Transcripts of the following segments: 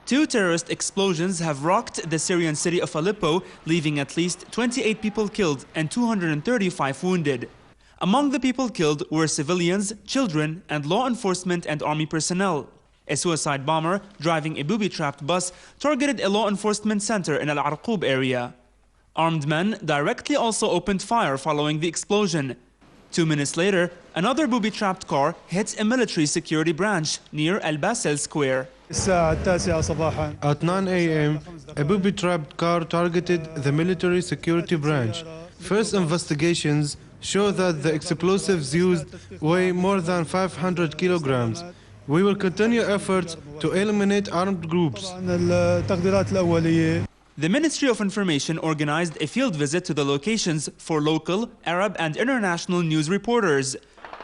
Two terrorist explosions have rocked the Syrian city of Aleppo, leaving at least 28 people killed and 235 wounded. Among the people killed were civilians, children, and law enforcement and army personnel. A suicide bomber driving a booby-trapped bus targeted a law enforcement center in Al-Arqub area. Armed men directly also opened fire following the explosion. 2 minutes later, another booby-trapped car hit a military security branch near Al-Basel Square. At 9 a.m., a booby-trapped car targeted the military security branch. First investigations show that the explosives used weigh more than 500 kilograms. We will continue efforts to eliminate armed groups. The Ministry of Information organized a field visit to the locations for local, Arab and international news reporters.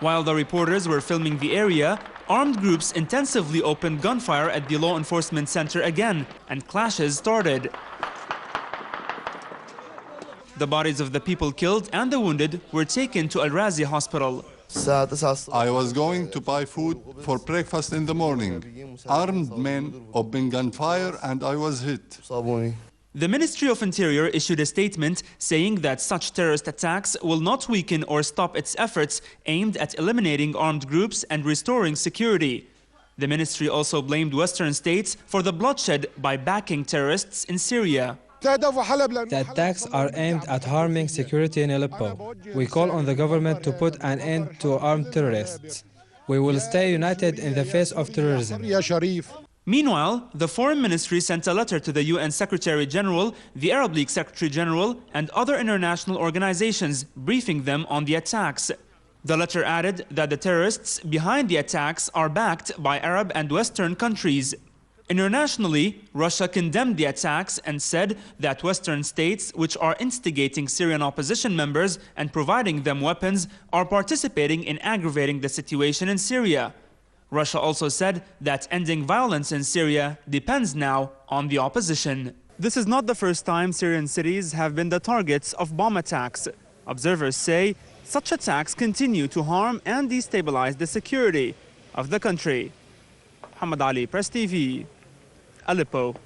While the reporters were filming the area, armed groups intensively opened gunfire at the law enforcement center again, and clashes started. The bodies of the people killed and the wounded were taken to Al-Razi hospital. I was going to buy food for breakfast in the morning. Armed men opened gunfire and I was hit. The Ministry of Interior issued a statement saying that such terrorist attacks will not weaken or stop its efforts aimed at eliminating armed groups and restoring security. The ministry also blamed Western states for the bloodshed by backing terrorists in Syria. The attacks are aimed at harming security in Aleppo. We call on the government to put an end to armed terrorists. We will stay united in the face of terrorism. Meanwhile, the Foreign Ministry sent a letter to the UN Secretary General, the Arab League Secretary General, and other international organizations, briefing them on the attacks. The letter added that the terrorists behind the attacks are backed by Arab and Western countries. Internationally, Russia condemned the attacks and said that Western states, which are instigating Syrian opposition members and providing them weapons, are participating in aggravating the situation in Syria. Russia also said that ending violence in Syria depends now on the opposition. This is not the first time Syrian cities have been the targets of bomb attacks. Observers say such attacks continue to harm and destabilize the security of the country. Muhammad Ali, Press TV, Aleppo.